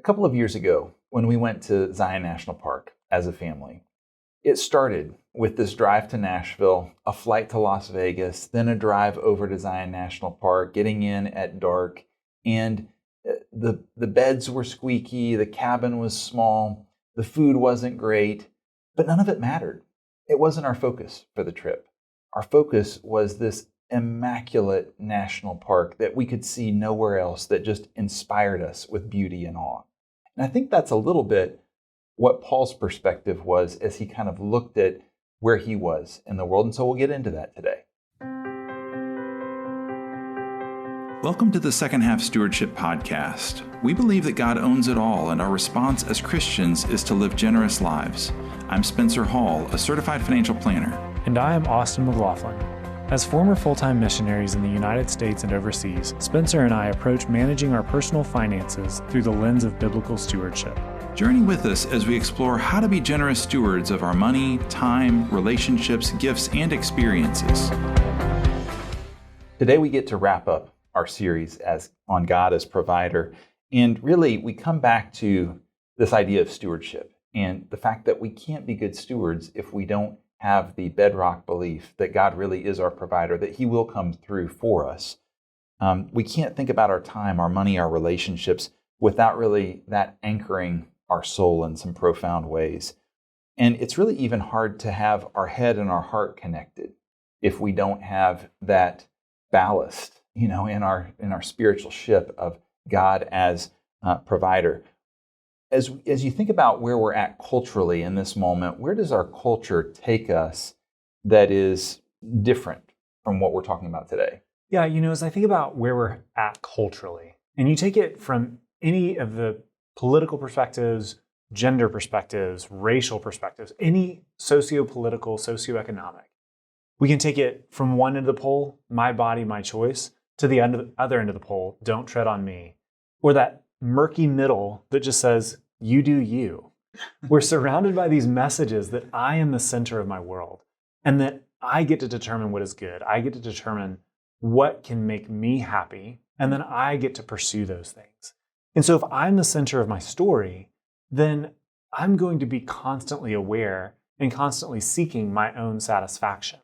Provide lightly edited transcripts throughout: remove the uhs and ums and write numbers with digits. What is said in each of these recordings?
A couple of years ago, when we went to Zion National Park as a family, it started with this drive to Nashville, a flight to Las Vegas, then a drive over to Zion National Park, getting in at dark, and the beds were squeaky, the cabin was small, the food wasn't great, but none of it mattered. It wasn't our focus for the trip. Our focus was this immaculate national park that we could see nowhere else, that just inspired us with beauty and awe. And I think that's a little bit what Paul's perspective was as he kind of looked at where he was in the world. And so we'll get into that today. Welcome to the Second Half Stewardship Podcast. We believe that God owns it all, and our response as Christians is to live generous lives. I'm Spencer Hall, a certified financial planner. And I am Austin McLaughlin. As former full-time missionaries in the United States and overseas, Spencer and I approach managing our personal finances through the lens of biblical stewardship. Journey with us as we explore how to be generous stewards of our money, time, relationships, gifts, and experiences. Today we get to wrap up our series on God as provider. And really, we come back to this idea of stewardship and the fact that we can't be good stewards if we don't have the bedrock belief that God really is our provider, that He will come through for us. We can't think about our time, our money, our relationships without really that anchoring our soul in some profound ways. And it's really even hard to have our head and our heart connected if we don't have that ballast, in our spiritual ship of God as provider. As you think about where we're at culturally in this moment, where does our culture take us that is different from what we're talking about today? Yeah, as I think about where we're at culturally, and you take it from any of the political perspectives, gender perspectives, racial perspectives, any socio-political, socioeconomic, we can take it from one end of the pole, my body, my choice, to the other end of the pole, don't tread on me, or that murky middle that just says, you do you. We're surrounded by these messages that I am the center of my world and that I get to determine what is good. I get to determine what can make me happy, and then I get to pursue those things. And so if I'm the center of my story, then I'm going to be constantly aware and constantly seeking my own satisfaction.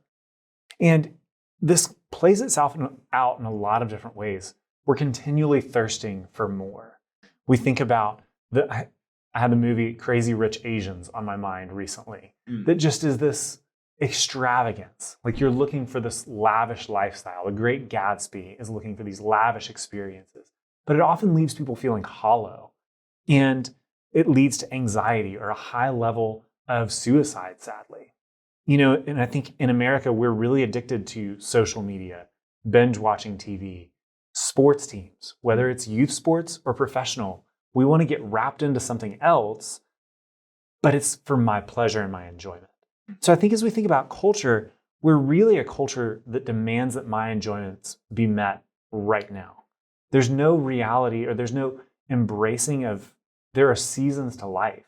And this plays itself out in a lot of different ways. We're continually thirsting for more. We think about I had the movie Crazy Rich Asians on my mind recently that just is this extravagance. Like you're looking for this lavish lifestyle. The Great Gatsby is looking for these lavish experiences, but it often leaves people feeling hollow, and it leads to anxiety or a high level of suicide, sadly. And I think in America, we're really addicted to social media, binge watching TV, sports teams, whether it's youth sports or professional. We want to get wrapped into something else, but it's for my pleasure and my enjoyment. So I think as we think about culture, we're really a culture that demands that my enjoyments be met right now. There's no reality, or there's no embracing of there are seasons to life.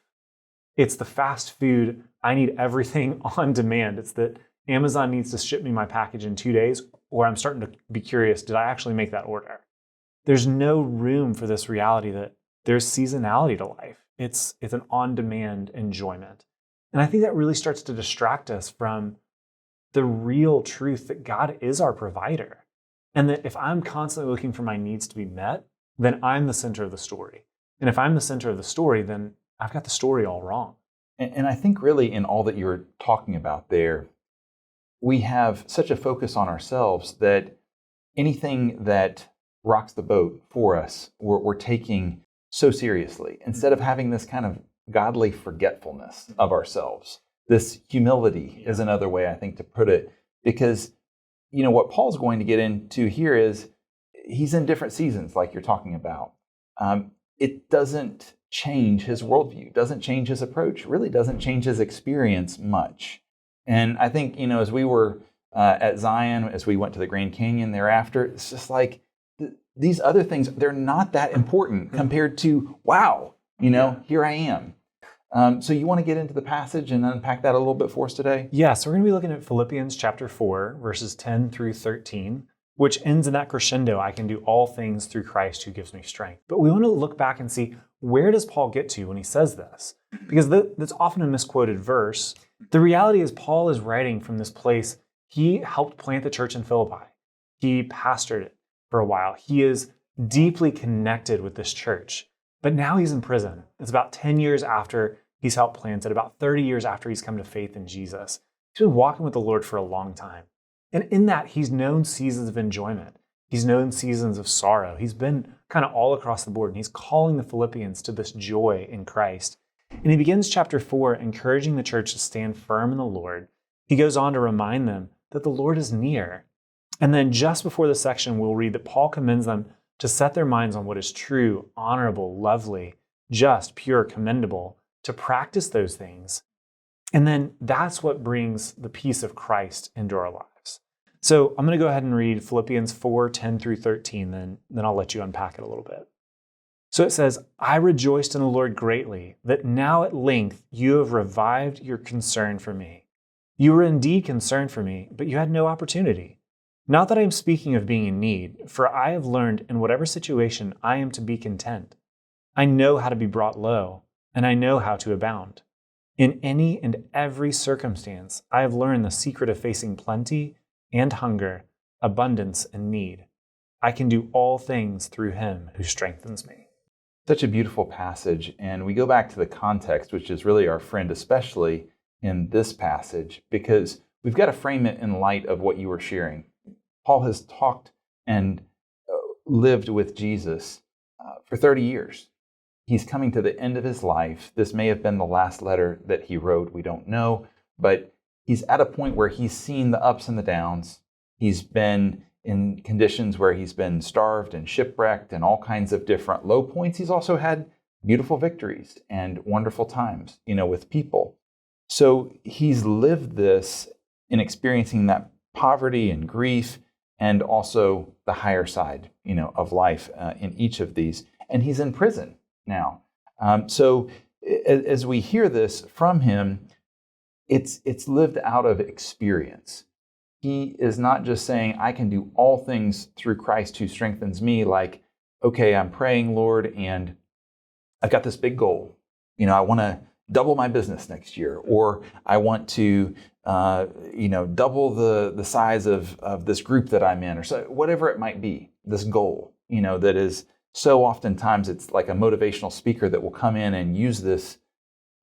It's the fast food, I need everything on demand. It's that Amazon needs to ship me my package in 2 days, or I'm starting to be curious, did I actually make that order? There's no room for this reality that there's seasonality to life. It's an on-demand enjoyment. And I think that really starts to distract us from the real truth that God is our provider. And that if I'm constantly looking for my needs to be met, then I'm the center of the story. And if I'm the center of the story, then I've got the story all wrong. And I think really in all that you're talking about there, we have such a focus on ourselves that anything that rocks the boat for us, we're taking so seriously, instead of having this kind of godly forgetfulness of ourselves. This humility is another way, I think, to put it, because what Paul's going to get into here is he's in different seasons, like you're talking about. It doesn't change his worldview, doesn't change his approach, really doesn't change his experience much. And I think, as we were at Zion, as we went to the Grand Canyon thereafter, it's just like these other things, they're not that important compared to, wow, here I am. So you want to get into the passage and unpack that a little bit for us today? Yeah, so we're going to be looking at Philippians chapter 4, verses 10 through 13. which ends in that crescendo, I can do all things through Christ who gives me strength. But we want to look back and see, where does Paul get to when he says this? Because that's often a misquoted verse. The reality is Paul is writing from this place. He helped plant the church in Philippi. He pastored it for a while. He is deeply connected with this church. But now he's in prison. It's about 10 years after he's helped plant it, about 30 years after he's come to faith in Jesus. He's been walking with the Lord for a long time. And in that, he's known seasons of enjoyment. He's known seasons of sorrow. He's been kind of all across the board. And he's calling the Philippians to this joy in Christ. And he begins chapter 4, encouraging the church to stand firm in the Lord. He goes on to remind them that the Lord is near. And then just before this section, we'll read that Paul commends them to set their minds on what is true, honorable, lovely, just, pure, commendable, to practice those things. And then that's what brings the peace of Christ into our lives. So I'm going to go ahead and read Philippians 4, 10 through 13, then I'll let you unpack it a little bit. So it says, I rejoiced in the Lord greatly that now at length you have revived your concern for me. You were indeed concerned for me, but you had no opportunity. Not that I am speaking of being in need, for I have learned in whatever situation I am to be content. I know how to be brought low, and I know how to abound. In any and every circumstance, I have learned the secret of facing plenty and hunger, abundance and need. I can do all things through him who strengthens me. Such a beautiful passage. And we go back to the context, which is really our friend, especially in this passage, because we've got to frame it in light of what you were sharing. Paul has talked and lived with Jesus for 30 years. He's coming to the end of his life. This may have been the last letter that he wrote. We don't know. But he's at a point where he's seen the ups and the downs. He's been in conditions where he's been starved and shipwrecked and all kinds of different low points. He's also had beautiful victories and wonderful times, with people. So he's lived this in experiencing that poverty and grief and also the higher side, of life in each of these. And he's in prison now. So as we hear this from him, it's lived out of experience. He is not just saying, I can do all things through Christ who strengthens me, like, okay, I'm praying, Lord, and I've got this big goal. I want to double my business next year, or I want to, double the size of this group that I'm in, or so, whatever it might be, this goal, that is so oftentimes it's like a motivational speaker that will come in and use this,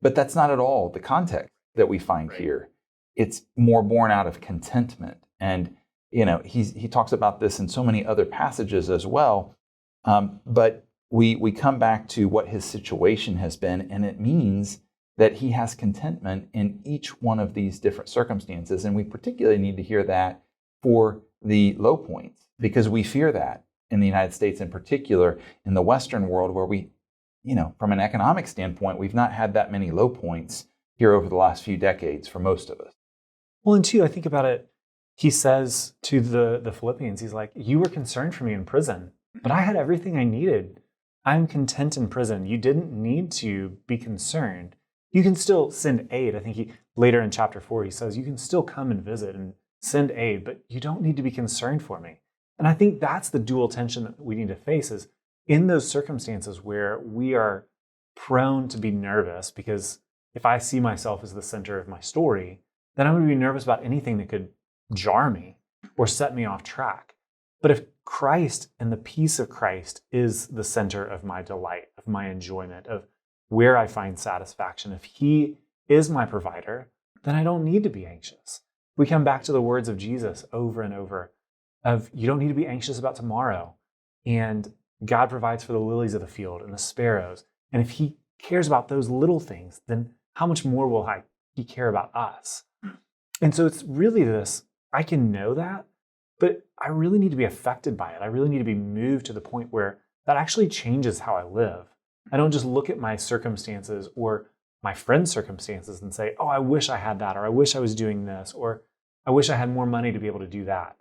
but that's not at all the context that we find here. It's more born out of contentment. And, he talks about this in so many other passages as well. But we come back to what his situation has been, and it means that he has contentment in each one of these different circumstances. And we particularly need to hear that for the low points, because we fear that in the United States in particular, in the Western world, where we, from an economic standpoint, we've not had that many low points here over the last few decades for most of us. Well, and two, I think about it, he says to the Philippians, he's like, you were concerned for me in prison, but I had everything I needed. I'm content in prison. You didn't need to be concerned. You can still send aid. I think later in chapter 4, he says, you can still come and visit and send aid, but you don't need to be concerned for me. And I think that's the dual tension that we need to face, is in those circumstances where we are prone to be nervous, because if I see myself as the center of my story, then I'm going to be nervous about anything that could jar me or set me off track. But if Christ and the peace of Christ is the center of my delight, of my enjoyment, of where I find satisfaction, if he is my provider, then I don't need to be anxious. We come back to the words of Jesus over and over of, you don't need to be anxious about tomorrow. And God provides for the lilies of the field and the sparrows. And if he cares about those little things, then how much more will he care about us? And so it's really this, I can know that, but I really need to be affected by it. I really need to be moved to the point where that actually changes how I live. I don't just look at my circumstances or my friend's circumstances and say, oh, I wish I had that, or I wish I was doing this, or I wish I had more money to be able to do that.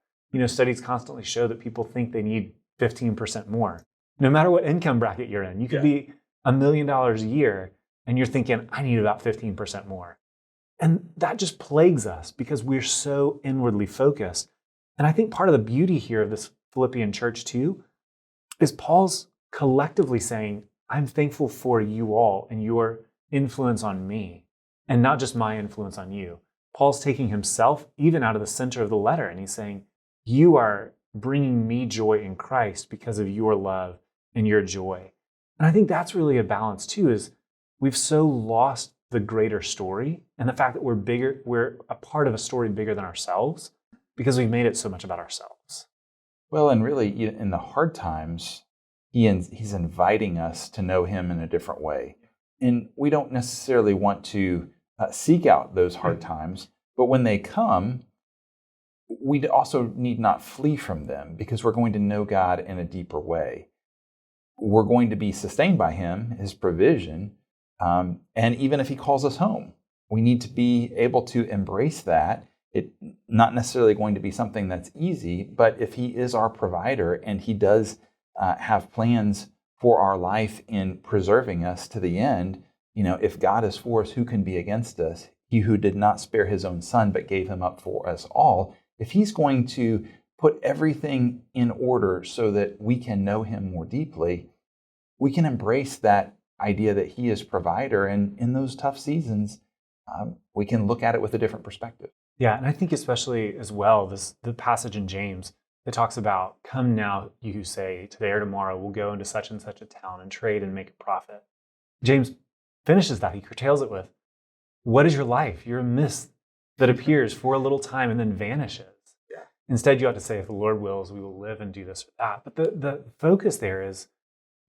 Studies constantly show that people think they need 15% more. No matter what income bracket you're in, you could be $1 million a year and you're thinking, I need about 15% more. And that just plagues us because we're so inwardly focused. And I think part of the beauty here of this Philippian church too is Paul's collectively saying, I'm thankful for you all and your influence on me, and not just my influence on you. Paul's taking himself even out of the center of the letter, and he's saying, you are bringing me joy in Christ because of your love and your joy. And I think that's really a balance too, is we've so lost the greater story and the fact that we're a part of a story bigger than ourselves because we've made it so much about ourselves. Well, and really, in the hard times, he's inviting us to know him in a different way. And we don't necessarily want to seek out those hard times, but when they come, we also need not flee from them because we're going to know God in a deeper way. We're going to be sustained by him, his provision, and even if he calls us home, we need to be able to embrace that. It's not necessarily going to be something that's easy, but if he is our provider and he does have plans for our life in preserving us to the end, if God is for us, who can be against us? He who did not spare his own son, but gave him up for us all. If he's going to put everything in order so that we can know him more deeply, we can embrace that idea that he is provider. And in those tough seasons, we can look at it with a different perspective. Yeah, and I think especially as well, the passage in James that talks about, come now, you who say, today or tomorrow we'll go into such and such a town and trade and make a profit. James finishes that. He curtails it with, what is your life? You're a mist that appears for a little time and then vanishes. Yeah. Instead, you ought to say, if the Lord wills, we will live and do this or that. But the focus there is,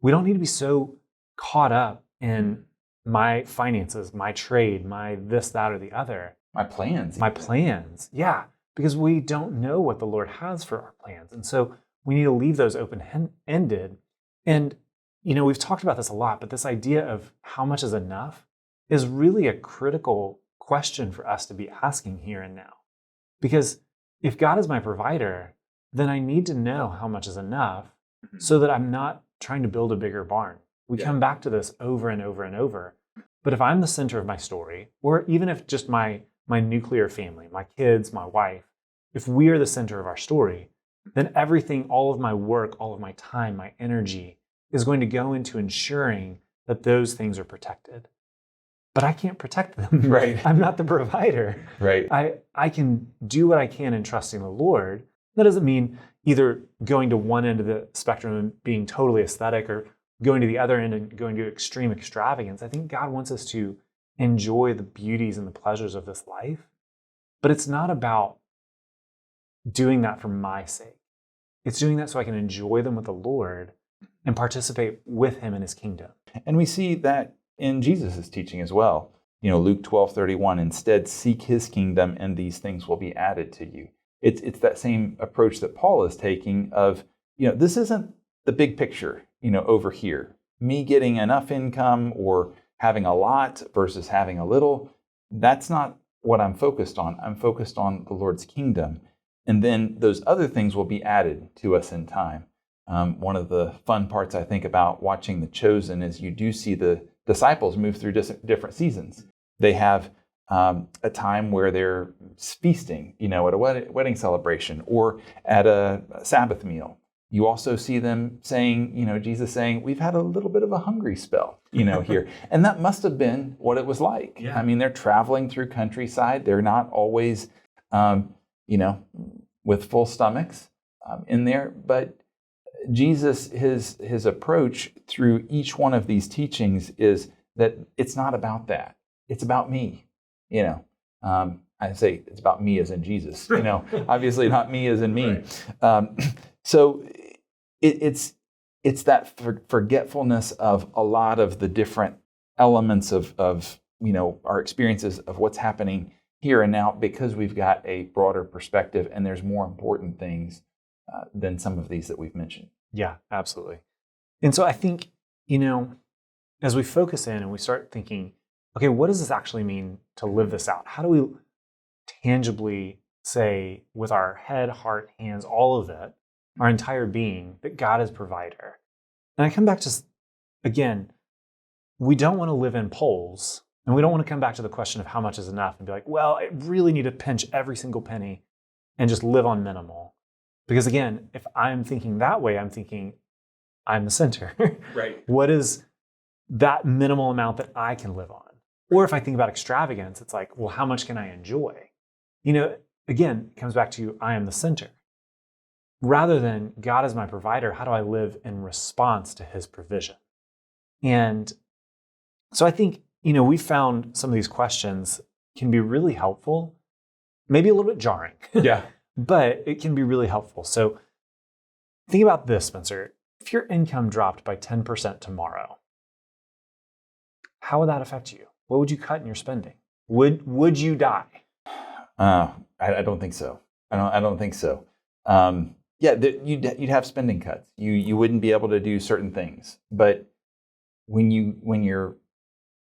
we don't need to be so caught up in my finances, my trade, my this, that, or the other. My plans. My plans, yeah. Because we don't know what the Lord has for our plans. And so we need to leave those open-ended. And, we've talked about this a lot, but this idea of how much is enough is really a critical question for us to be asking here and now. Because if God is my provider, then I need to know how much is enough so that I'm not trying to build a bigger barn. We come back to this over and over and over. But if I'm the center of my story, or even if just my nuclear family, my kids, my wife, if we are the center of our story, then everything, all of my work, all of my time, my energy is going to go into ensuring that those things are protected. But I can't protect them. Right. I'm not the provider. Right. I can do what I can in trusting the Lord. That doesn't mean either going to one end of the spectrum and being totally aesthetic or going to the other end and going to extreme extravagance. I think God wants us to enjoy the beauties and the pleasures of this life, but it's not about doing that for my sake. It's doing that so I can enjoy them with the Lord and participate with him in his kingdom. And we see that in Jesus' teaching as well. Luke 12:31, instead seek his kingdom and these things will be added to you. It's that same approach that Paul is taking of, this isn't the big picture, over here. Me getting enough income or having a lot versus having a little, that's not what I'm focused on. I'm focused on the Lord's kingdom. And then those other things will be added to us in time. One of the fun parts I think about watching The Chosen is you do see the disciples move through different seasons. They have a time where they're feasting, at a wedding celebration or at a Sabbath meal. You also see them saying, Jesus saying, we've had a little bit of a hungry spell, here. And that must have been what it was like. Yeah. I mean, they're traveling through countryside. They're not always, with full stomachs in there. But Jesus, his approach through each one of these teachings is that it's not about that. It's about me, I say it's about me as in Jesus, obviously not me as in me. Right. So it's that forgetfulness of a lot of the different elements of our experiences of what's happening here and now, because we've got a broader perspective and there's more important things than some of these that we've mentioned. Yeah, absolutely. And so I think, as we focus in and we start thinking, okay, what does this actually mean to live this out? How do we tangibly say with our head, heart, hands, all of it, our entire being, that God is provider? And I come back to, again, we don't want to live in polls, and we don't want to come back to the question of how much is enough and be like, well, I really need to pinch every single penny and just live on minimal. Because again, if I'm thinking that way, I'm thinking I'm the center. Right. What is that minimal amount that I can live on? Or if I think about extravagance, it's like, well, how much can I enjoy? Again, it comes back to I am the center. Rather than God is my provider, how do I live in response to his provision? And so I think, we found some of these questions can be really helpful, maybe a little bit jarring. Yeah. But it can be really helpful. So think about this, Spencer. If your income dropped by 10% tomorrow, how would that affect you? What would you cut in your spending? Would you die? I don't think so. I don't think so. You'd have spending cuts. You wouldn't be able to do certain things. But when you're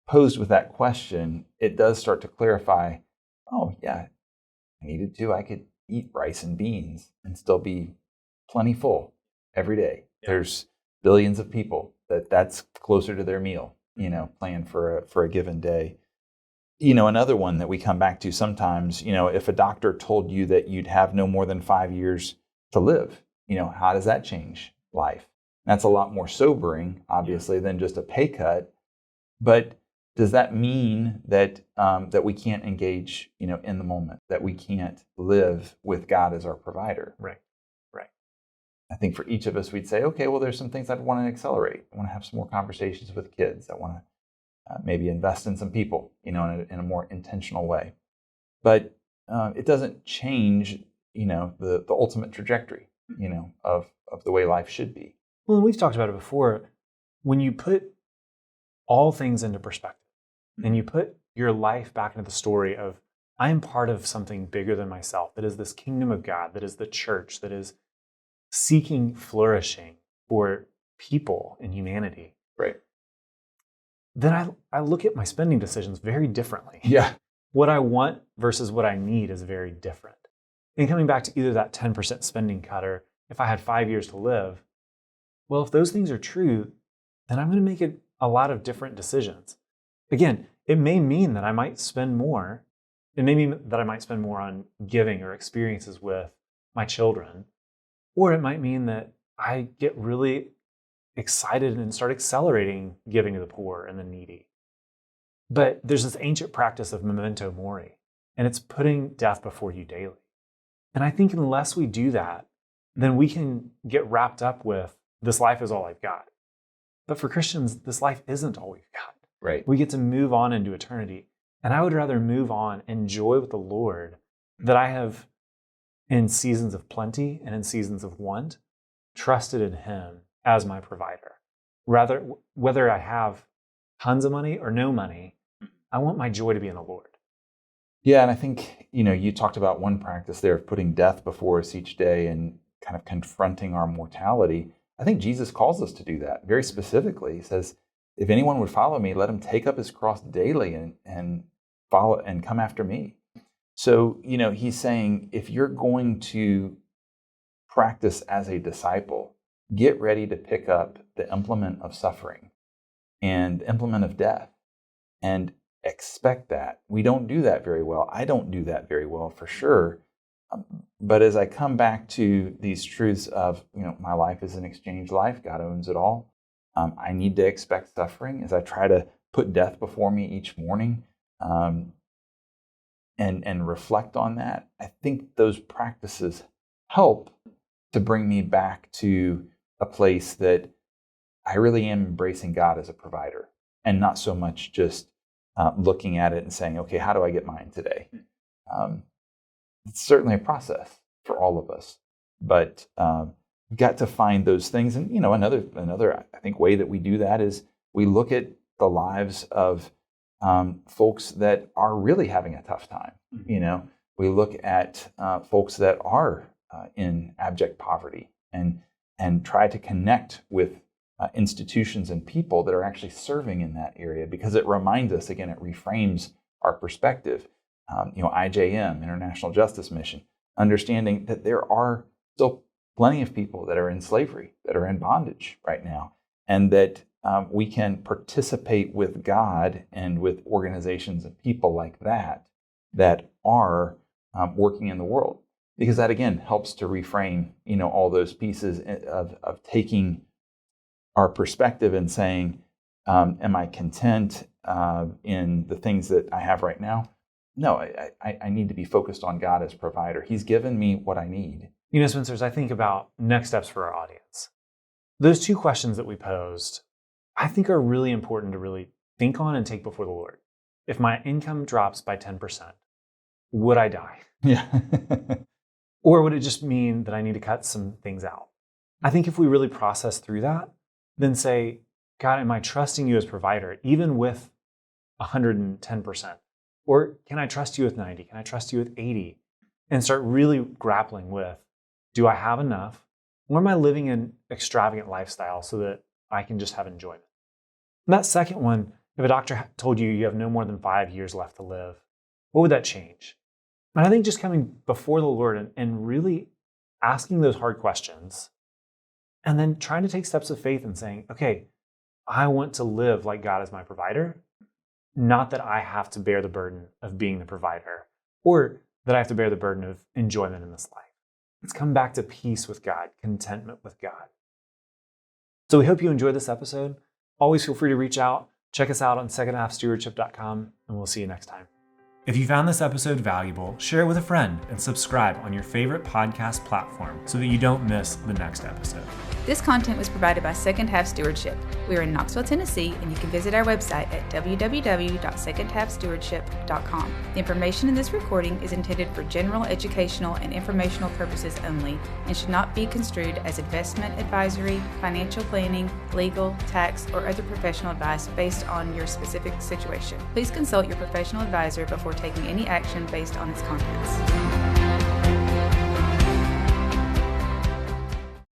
posed with that question, it does start to clarify. Oh yeah, I needed to. I could eat rice and beans and still be plenty full every day. Yeah. There's billions of people that's closer to their meal, planned for a given day. Another one that we come back to sometimes, if a doctor told you that you'd have no more than 5 years to live, how does that change life? That's a lot more sobering, obviously, than just a pay cut. But does that mean that that we can't engage, in the moment, that we can't live with God as our provider? Right. I think for each of us, we'd say, okay, well, there's some things I'd want to accelerate. I want to have some more conversations with kids. I want to maybe invest in some people, in a more intentional way. But it doesn't change, the ultimate trajectory, of the way life should be. Well, and we've talked about it before. When you put all things into perspective, and you put your life back into the story of, I am part of something bigger than myself, that is this kingdom of God, that is the church, that is seeking flourishing for people and humanity. Right. Then I look at my spending decisions very differently. Yeah. What I want versus what I need is very different. And coming back to either that 10% spending cut, or if I had 5 years to live, well, if those things are true, then I'm going to make a lot of different decisions. Again, it may mean that I might spend more. It may mean that I might spend more on giving or experiences with my children. Or it might mean that I get really excited and start accelerating giving to the poor and the needy. But there's this ancient practice of Memento Mori, and it's putting death before you daily. And I think unless we do that, then we can get wrapped up with, this life is all I've got. But for Christians, this life isn't all we've got. Right. We get to move on into eternity. And I would rather move on, enjoy with the Lord, that I have in seasons of plenty and in seasons of want, trusted in him as my provider. Rather, whether I have tons of money or no money, I want my joy to be in the Lord. Yeah, and I think, you talked about one practice there of putting death before us each day and kind of confronting our mortality. I think Jesus calls us to do that very specifically. He says, if anyone would follow me, let him take up his cross daily and follow and come after me. So, he's saying, if you're going to practice as a disciple, get ready to pick up the implement of suffering and the implement of death, and expect that. We don't do that very well. I don't do that very well, for sure. But as I come back to these truths of, my life is an exchange life, God owns it all. I need to expect suffering as I try to put death before me each morning, and reflect on that. I think those practices help to bring me back to a place that I really am embracing God as a provider, and not so much just looking at it and saying, okay, how do I get mine today? It's certainly a process for all of us, but we've got to find those things. And, another, I think, way that we do that is we look at the lives of folks that are really having a tough time. We look at folks that are in abject poverty and try to connect with institutions and people that are actually serving in that area, because it reminds us, again, it reframes our perspective. IJM, International Justice Mission, understanding that there are still plenty of people that are in slavery, that are in bondage right now, and that we can participate with God and with organizations and people like that are working in the world. because that again helps to reframe, all those pieces of taking our perspective and saying, am I content in the things that I have right now? No, I need to be focused on God as provider. He's given me what I need. Spencer, as I think about next steps for our audience, those two questions that we posed, I think are really important to really think on and take before the Lord. If my income drops by 10%, would I die? Yeah. Or would it just mean that I need to cut some things out? I think if we really process through that, then say, God, am I trusting you as provider, even with 110%? Or can I trust you with 90? Can I trust you with 80? And start really grappling with, do I have enough? Or am I living an extravagant lifestyle so that I can just have enjoyment? And that second one, if a doctor told you you have no more than 5 years left to live, what would that change? And I think just coming before the Lord and really asking those hard questions, and then trying to take steps of faith and saying, okay, I want to live like God is my provider, not that I have to bear the burden of being the provider, or that I have to bear the burden of enjoyment in this life. Let's come back to peace with God, contentment with God. So we hope you enjoyed this episode. Always feel free to reach out. Check us out on secondhalfstewardship.com, and we'll see you next time. If you found this episode valuable, share it with a friend and subscribe on your favorite podcast platform so that you don't miss the next episode. This content was provided by Second Half Stewardship. We are in Knoxville, Tennessee, and you can visit our website at www.secondhalfstewardship.com. The information in this recording is intended for general educational and informational purposes only and should not be construed as investment advisory, financial planning, legal, tax, or other professional advice based on your specific situation. Please consult your professional advisor before taking any action based on its contents.